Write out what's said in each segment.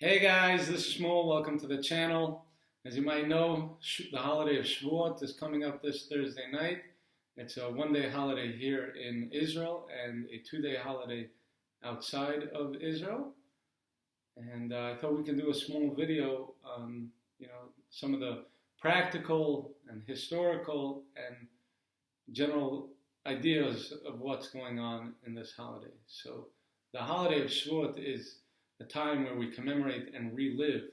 Hey guys, this is Shmuel. Welcome to the channel. As you might know, the holiday of Shavuot is coming up this Thursday night. It's a one-day holiday here in Israel and a two-day holiday outside of Israel. And I thought we can do a small video on, some of the practical and historical and general ideas of what's going on in this holiday. So the holiday of Shavuot is a time where we commemorate and relive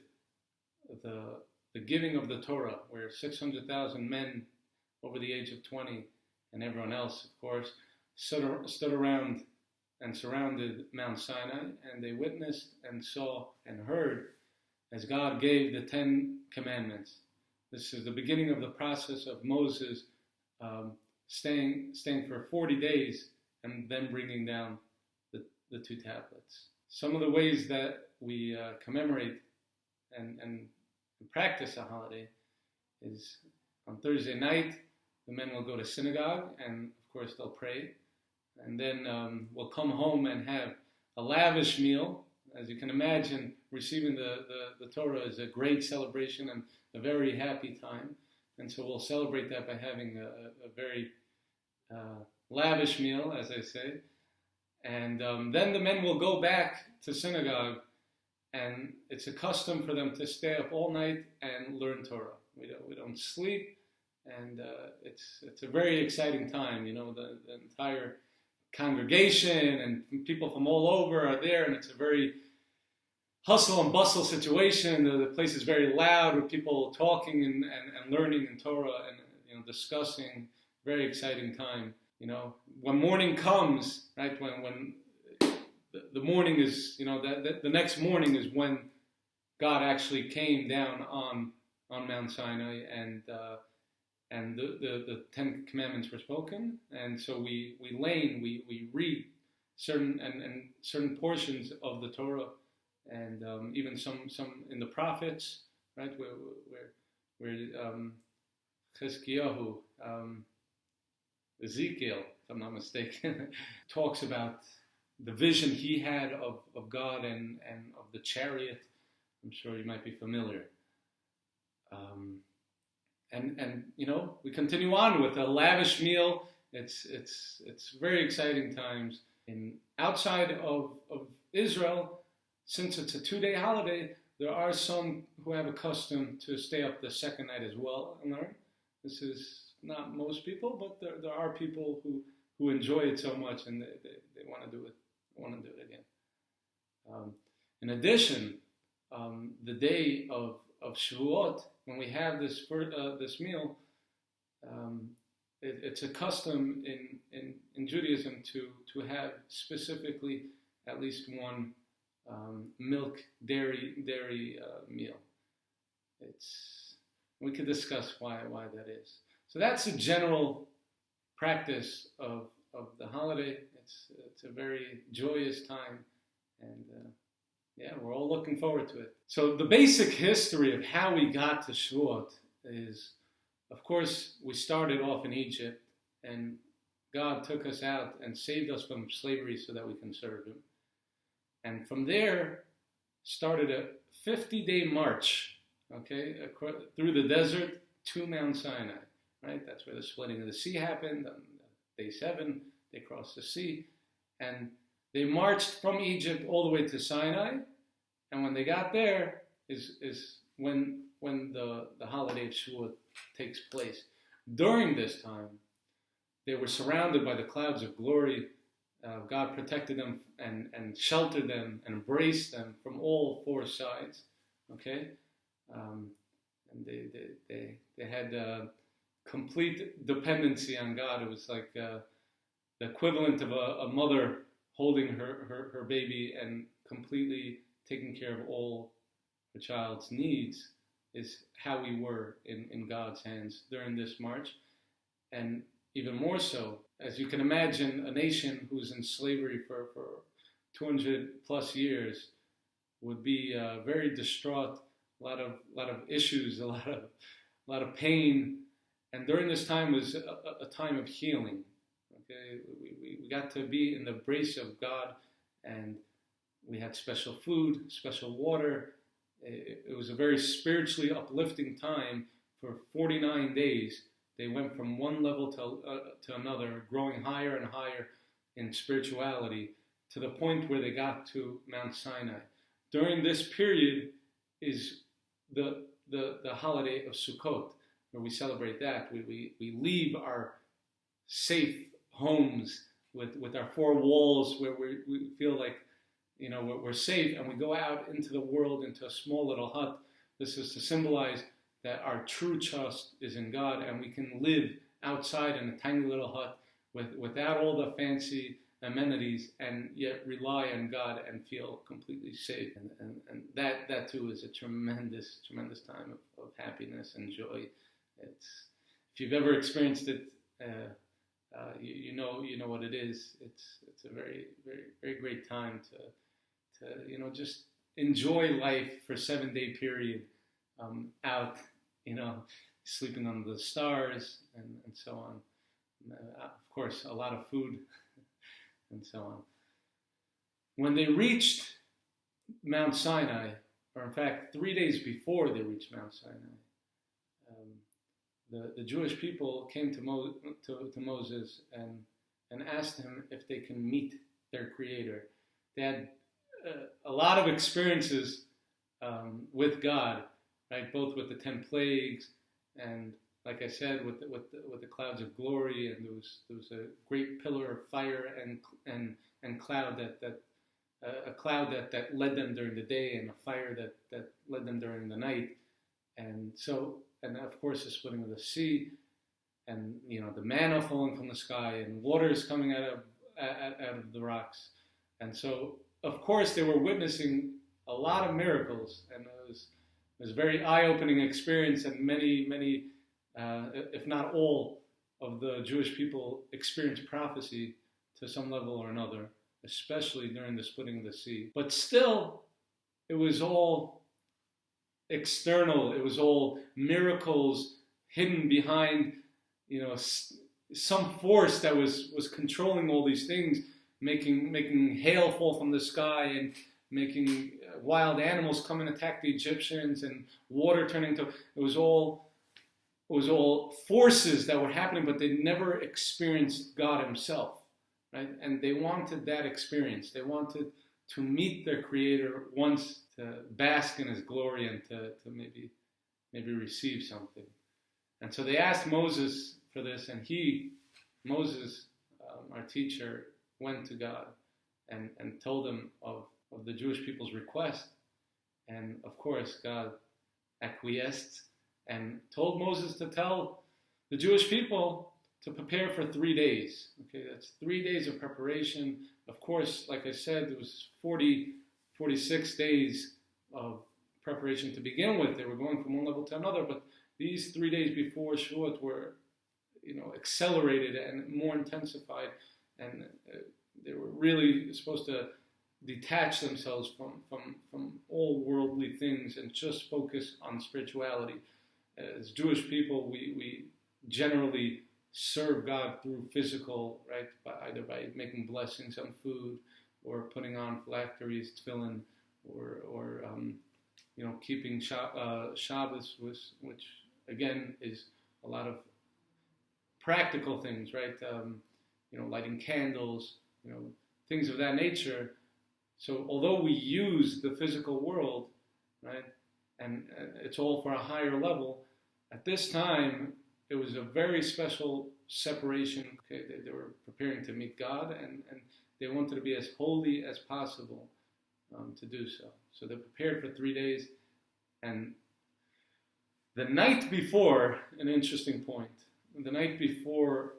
the giving of the Torah, where 600,000 men over the age of 20 and everyone else, of course, stood around and surrounded Mount Sinai, and they witnessed and saw and heard as God gave the 10 Commandments. This is the beginning of the process of Moses staying for 40 days and then bringing down the two tablets. Some of the ways that we commemorate and practice a holiday is on Thursday night, the men will go to synagogue and of course they'll pray. And then we'll come home and have a lavish meal. As you can imagine, receiving the Torah is a great celebration and a very happy time. And so we'll celebrate that by having a very lavish meal, as I say. And then the men will go back to synagogue, and it's a custom for them to stay up all night and learn Torah. We don't sleep, and it's a very exciting time. The entire congregation and people from all over are there, and it's a very hustle and bustle situation. The place is very loud with people talking and learning in Torah and discussing. Very exciting time. When morning comes, right? When the morning is, the next morning is when God actually came down on Mount Sinai, and the 10 Commandments were spoken, and so we read certain portions of the Torah, and even some in the prophets, right? Where Chizkiyahu, Ezekiel, if I'm not mistaken, talks about the vision he had of God and of the chariot. I'm sure you might be familiar. We continue on with a lavish meal. It's very exciting times. Outside of Israel, since it's a two-day holiday, there are some who have a custom to stay up the second night as well and learn. This is not most people, but there are people who enjoy it so much and they want to do it again. In addition, the day of Shavuot, when we have this meal, it's a custom in Judaism to have specifically at least one milk dairy meal. We could discuss why that is. So that's a general practice of the holiday. It's a very joyous time, and we're all looking forward to it. So the basic history of how we got to Shavuot is, of course, we started off in Egypt, and God took us out and saved us from slavery so that we can serve Him. And from there started a 50-day march, through the desert to Mount Sinai. Right, that's where the splitting of the sea happened. On day 7, they crossed the sea, and they marched from Egypt all the way to Sinai. And when they got there, is when the holiday of Shavuot takes place. During this time, they were surrounded by the clouds of glory. God protected them and sheltered them and embraced them from all four sides. And they had complete dependency on God. It was like the equivalent of a mother holding her baby and completely taking care of all the child's needs, is how we were in God's hands during this march. And even more so, as you can imagine, a nation who's in slavery for 200 plus years would be very distraught, a lot of issues, a lot of pain. And during this time was a time of healing. We got to be in the embrace of God, and we had special food, special water, it was a very spiritually uplifting time. For 49 days, they went from one level to another, growing higher and higher in spirituality, to the point where they got to Mount Sinai. During this period is the holiday of Sukkot, where we celebrate that. We leave our safe homes with our four walls, where we feel like, you know, we're safe, and we go out into the world, into a small little hut. This is to symbolize that our true trust is in God, and we can live outside in a tiny little hut without all the fancy amenities, and yet rely on God and feel completely safe. And that too is a tremendous time of happiness and joy. It's, if you've ever experienced it, you know what it is. It's a very great time to you know, just enjoy life for a 7-day period, out, you know, sleeping under the stars and so on. Of course, a lot of food and so on. When they reached Mount Sinai, or in fact 3 days before they reached Mount Sinai, the Jewish people came to Moses and asked him if they can meet their Creator. They had a lot of experiences with God, right? Both with the 10 plagues, and like I said, with the clouds of glory, and there was a great pillar of fire and cloud a cloud that led them during the day, and a fire that led them during the night, and of course the splitting of the sea, and you know, the manna falling from the sky, and waters coming out of the rocks, and so of course they were witnessing a lot of miracles, and it was a very eye-opening experience, and many if not all of the Jewish people experienced prophecy to some level or another, especially during the splitting of the sea. But still, it was all external. It was all miracles hidden behind, you know, some force that was controlling all these things, making hail fall from the sky, and making wild animals come and attack the Egyptians, and water turning to. It was all forces that were happening, but they never experienced God Himself, right? And they wanted that experience. They wanted to meet their Creator once, to bask in His glory, and to maybe receive something. And so they asked Moses for this, and Moses, our teacher, went to God and told him of the Jewish people's request. And of course, God acquiesced and told Moses to tell the Jewish people to prepare for 3 days. Okay, that's 3 days of preparation. Of course, like I said, there was 46 days of preparation to begin with. They were going from one level to another, but these 3 days before Shavuot were, you know, accelerated and more intensified, and they were really supposed to detach themselves from all worldly things and just focus on spirituality. As Jewish people, we generally serve God through physical, right? Either by making blessings on food, or putting on phylacteries, tefillin, or you know, keeping Shavuos, which again is a lot of practical things, right? You know, lighting candles, you know, things of that nature. So although we use the physical world, right, and it's all for a higher level, at this time it was a very special separation. Okay, they were preparing to meet God, and they wanted to be as holy as possible to do so. So they prepared for 3 days, and the night before, an interesting point, the night before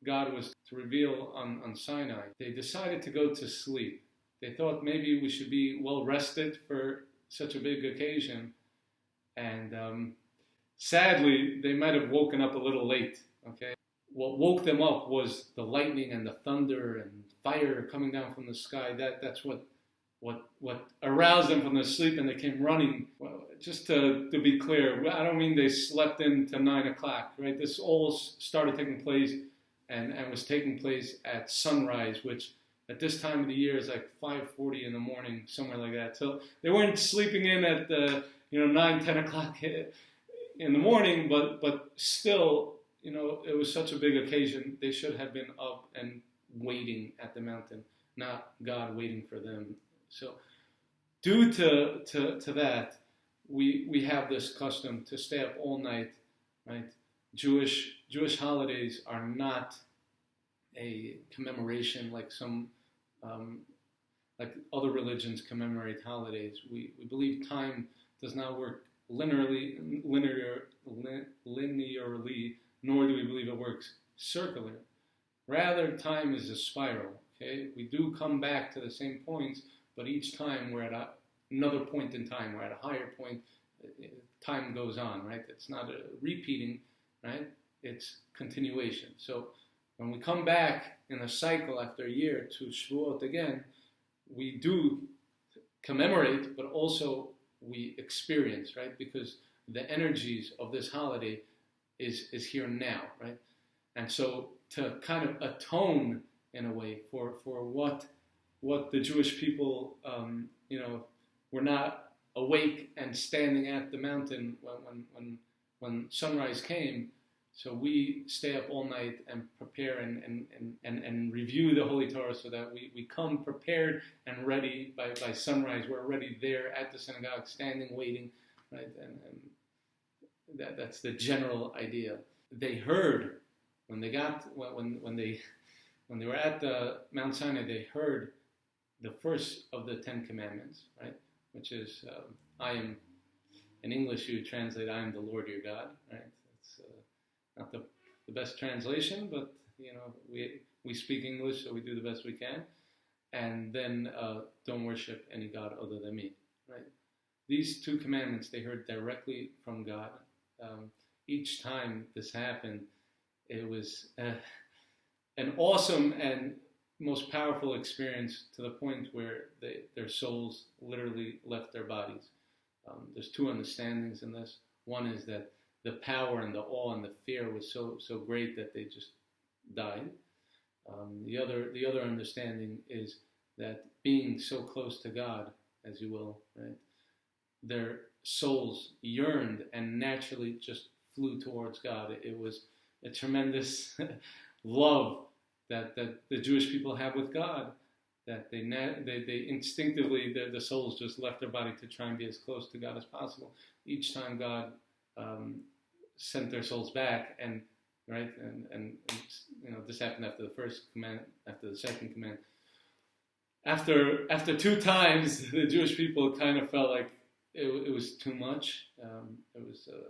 God was to reveal on Sinai, they decided to go to sleep. They thought maybe we should be well rested for such a big occasion, and sadly, they might have woken up a little late. Okay, what woke them up was the lightning and the thunder and fire coming down from the sky. That's what aroused them from their sleep, and they came running. Well, just to be clear, I don't mean they slept into 9 o'clock, right? This all started taking place and was taking place at sunrise, which at this time of the year is like 5:40 in the morning, somewhere like that. So they weren't sleeping in at 9, 10 o'clock in the morning, but still, it was such a big occasion. They should have been up and waiting at the mountain, not God waiting for them. So due to that, we have this custom to stay up all night, right? Jewish holidays are not a commemoration like some like other religions commemorate holidays. We believe time does not work linearly, nor do we believe it works circular. Rather, time is a spiral. Okay, we do come back to the same points, but each time we're at another point in time. We're at a higher point. Time goes on, right? It's not a repeating, right? It's continuation. So when we come back in a cycle after a year to Shavuot again, we do commemorate, but also we experience, right? Because the energies of this holiday is here now, right? And so to kind of atone in a way for what the Jewish people, were not awake and standing at the mountain when sunrise came. So we stay up all night and prepare and review the Holy Torah so that we come prepared and ready by sunrise. We're already there at the synagogue, standing, waiting, right? And that's the general idea. They heard when they were at the Mount Sinai. They heard the first of the 10 Commandments, right? Which is, I am. In English, you translate, "I am the Lord your God," right? It's not the best translation, but we speak English, so we do the best we can. And then don't worship any god other than me, right? These 2 commandments they heard directly from God. Each time this happened, it was an awesome and most powerful experience to the point where their souls literally left their bodies. There's 2 understandings in this. One is that the power and the awe and the fear was so great that they just died. The other understanding is that being so close to God, as you will, right, their souls yearned and naturally just flew towards God. It was a tremendous love that the Jewish people have with God, that they instinctively, the souls just left their body to try and be as close to God as possible. Each time God sent their souls back, and right, and this happened after the first command, after the second command. After 2 times, the Jewish people kind of felt like it was too much. It was a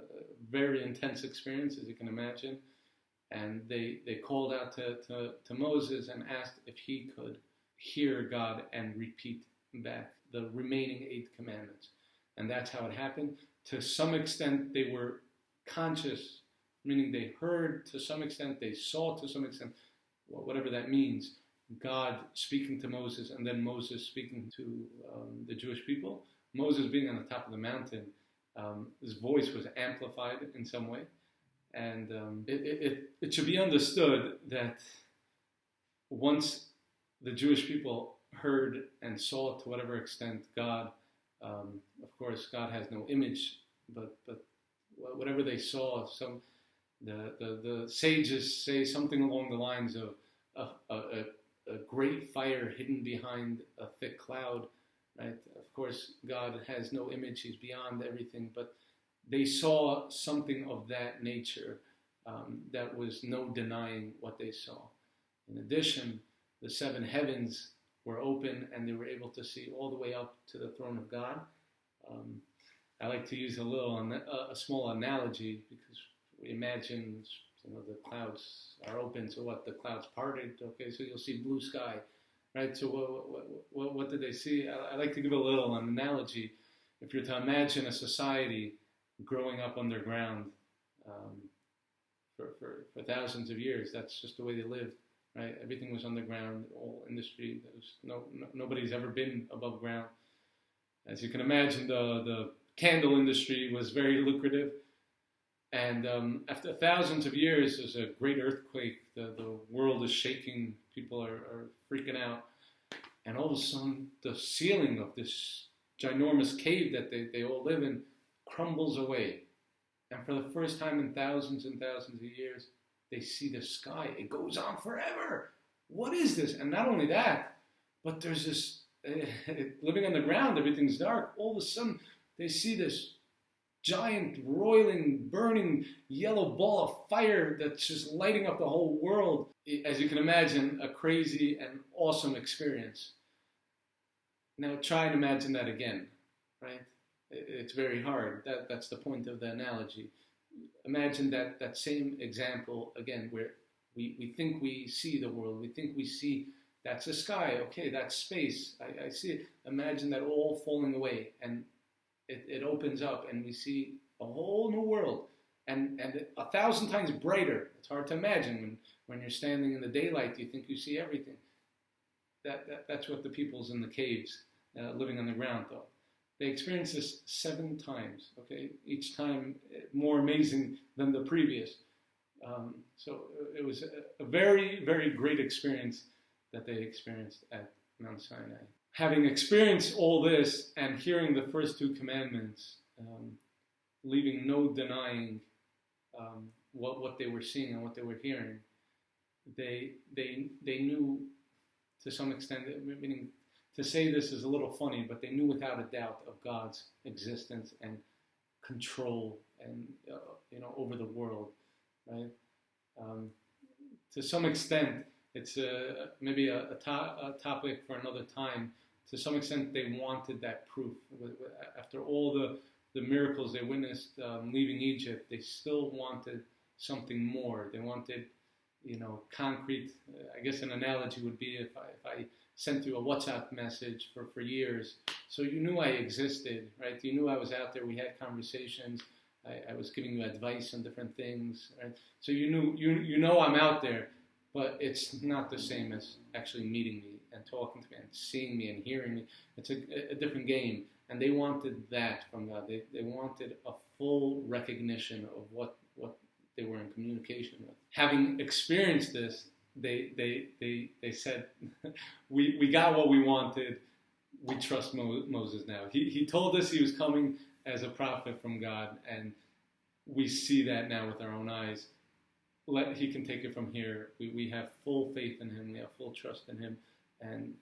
very intense experience, as you can imagine. And they called out to Moses and asked if he could hear God and repeat back the remaining 8 commandments. And that's how it happened. To some extent, they were conscious, meaning they heard to some extent, they saw to some extent, whatever that means, God speaking to Moses and then Moses speaking to the Jewish people. Moses being on the top of the mountain, his voice was amplified in some way. And it should be understood that once the Jewish people heard and saw to whatever extent God, of course, God has no image, but whatever they saw, the sages say something along the lines of a great fire hidden behind a thick cloud, right? Of course, God has no image; He's beyond everything, but they saw something of that nature that was no denying what they saw. In addition, the 7 heavens were open and they were able to see all the way up to the throne of God. I like to use a small analogy because we imagine the clouds are open, so what, the clouds parted, okay, so you'll see blue sky, right? So what did they see? I like to give a little analogy. If you're to imagine a society growing up underground for thousands of years, that's just the way they lived, right? Everything was underground, all industry. There was nobody's ever been above ground. As you can imagine, the candle industry was very lucrative. And after thousands of years, there's a great earthquake. The world is shaking. People are freaking out. and all of a sudden the ceiling of this ginormous cave that they all live in crumbles away. And for the first time in thousands and thousands of years, they see the sky. It goes on forever. What is this? And not only that, but there's this, living on the ground, everything's dark. All of a sudden, they see this giant, roiling, burning yellow ball of fire that's just lighting up the whole world. As you can imagine, a crazy and awesome experience. Now try and imagine that again, right? It's very hard. That's the point of the analogy. Imagine that same example again, where we think we see the world. We think we see, that's the sky. Okay, that's space. I see it. Imagine that all falling away, and it opens up, and we see a whole new world, and 1,000 times brighter. It's hard to imagine when you're standing in the daylight. You think you see everything. That's what the peoples in the caves, living on the ground, thought. They experienced this 7 times, okay? Each time more amazing than the previous. So it was a very, very great experience that they experienced at Mount Sinai. Having experienced all this and hearing the first 2 commandments, leaving no denying what they were seeing and what they were hearing, they knew to some extent, meaning, to say this is a little funny, but they knew without a doubt of God's existence and control and over the world, right? To some extent, it's maybe a topic for another time. To some extent, they wanted that proof. After all the miracles they witnessed leaving Egypt, they still wanted something more. They wanted, concrete. I guess an analogy would be if I sent you a WhatsApp message for years, so you knew I existed, right? You knew I was out there. We had conversations. I was giving you advice on different things, right? So you know I'm out there, but it's not the same as actually meeting me and talking to me and seeing me and hearing me. It's a different game, and they wanted that from God. They wanted a full recognition of what they were in communication with. Having experienced this, they said, we got what we wanted. We trust Moses now. He told us he was coming as a prophet from God, and we see that now with our own eyes. He can take it from here. We have full faith in him. We have full trust in him, and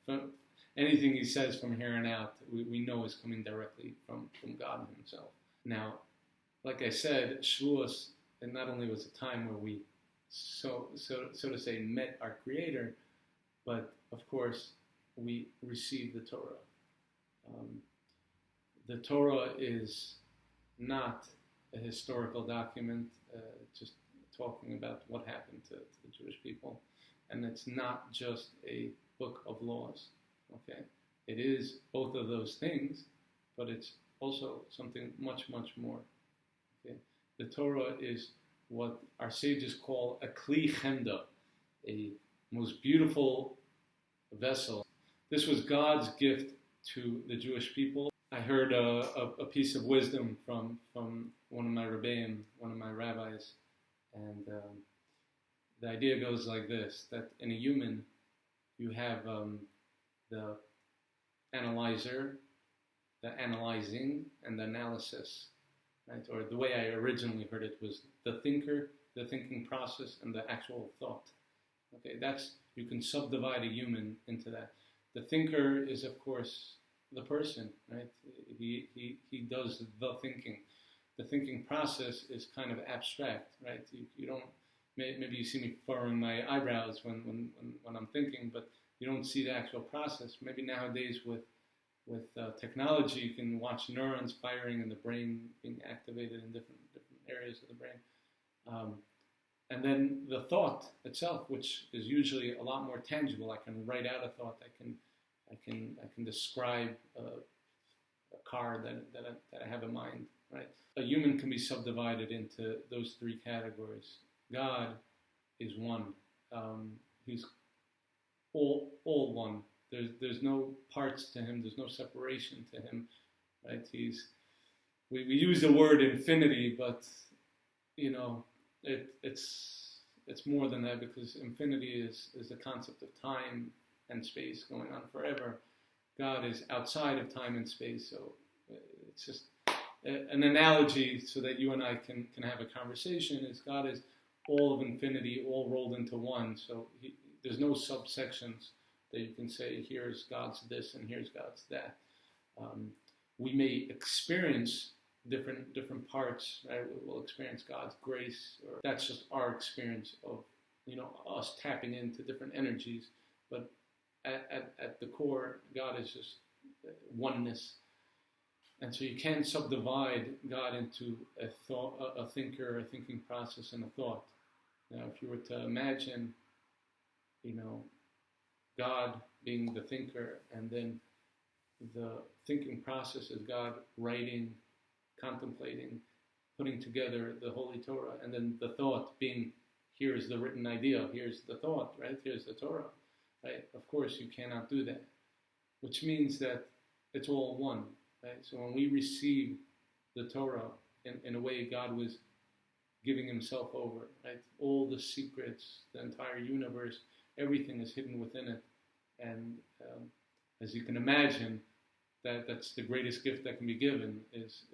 from anything he says from here on out, we know is coming directly from God himself. Now, like I said, Shavuos, and not only was a time where we so to say met our Creator, but of course we received the Torah. The Torah is not a historical document, just talking about what happened to the Jewish people, and it's not just a book of laws. Okay, it is both of those things, but it's also something much, much more. Okay, the Torah is what our sages call a kli chemda, a most beautiful vessel. This was God's gift to the Jewish people. I heard a piece of wisdom from one of my rebbeim, one of my rabbis, and the idea goes like this: that in a human, you have the analyzer, the analyzing, and the analysis. Right? Or the way I originally heard it was the thinker, the thinking process, and the actual thought. Okay, you can subdivide a human into that. The thinker is, of course, the person, right? He does the thinking. The thinking process is kind of abstract, right? You don't, maybe you see me furrowing my eyebrows when I'm thinking, but you don't see the actual process. Maybe nowadays with technology, you can watch neurons firing in the brain, being activated in different areas of the brain. And then the thought itself, which is usually a lot more tangible. I can write out a thought. I can describe a car that I have in mind. Right? A human can be subdivided into those 3 categories. God is one. He's all one. There's no parts to him. There's no separation to him. Right? We use the word infinity, but it's more than that, because infinity is the concept of time, and space going on forever. God is outside of time and space. So it's just an analogy so that you and I can have a conversation. Is God is all of infinity, all rolled into one. So there's no subsections that you can say, here's God's this and here's God's that. We may experience different parts, right? We'll experience God's grace, or that's just our experience of, us tapping into different energies. But at the core, God is just oneness. And so you can't subdivide God into a thought, a thinker, a thinking process, and a thought. Now, if you were to imagine, God being the thinker, and then the thinking process is God writing, contemplating, putting together the Holy Torah, and then the thought being, here's the written idea, here's the thought, right? Here's the Torah, right? Of course, you cannot do that, which means that it's all one, right? So when we receive the Torah, in a way, God was giving himself over, right? All the secrets, the entire universe, everything is hidden within it. And as you can imagine, that's the greatest gift that can be given, is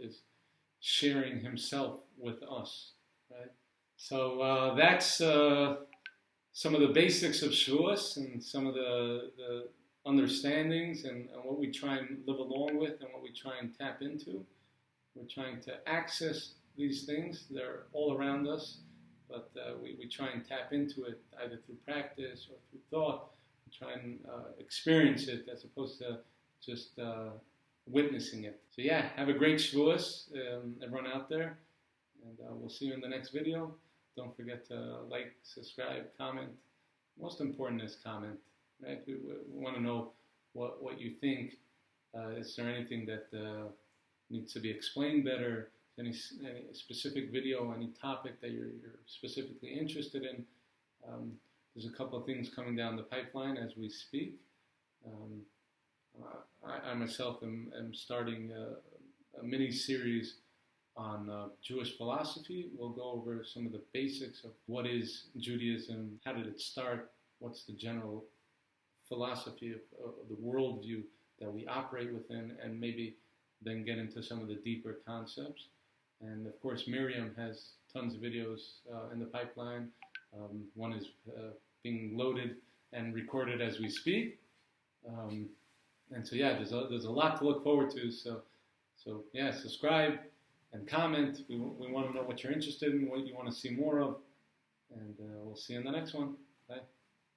sharing himself with us, right? So that's some of the basics of Shavuos and some of the understandings and what we try and live along with and what we try and tap into. We're trying to access these things. They're all around us, but we try and tap into it either through practice or through thought. We try and experience it as opposed to just witnessing it. So yeah, have a great Shavuos, everyone out there, and we'll see you in the next video. Don't forget to like, subscribe, comment. Most important is comment, right? We want to know what you think. Is there anything that needs to be explained better? Any specific video, any topic that you're specifically interested in? There's a couple of things coming down the pipeline as we speak. I myself am starting a mini-series on Jewish philosophy. We'll go over some of the basics of what is Judaism, how did it start, what's the general philosophy of the worldview that we operate within, and maybe then get into some of the deeper concepts. And of course, Miriam has tons of videos in the pipeline. One is being loaded and recorded as we speak. And so yeah, there's a lot to look forward to. So yeah, subscribe and comment. We want to know what you're interested in, what you want to see more of, and we'll see you in the next one. Bye.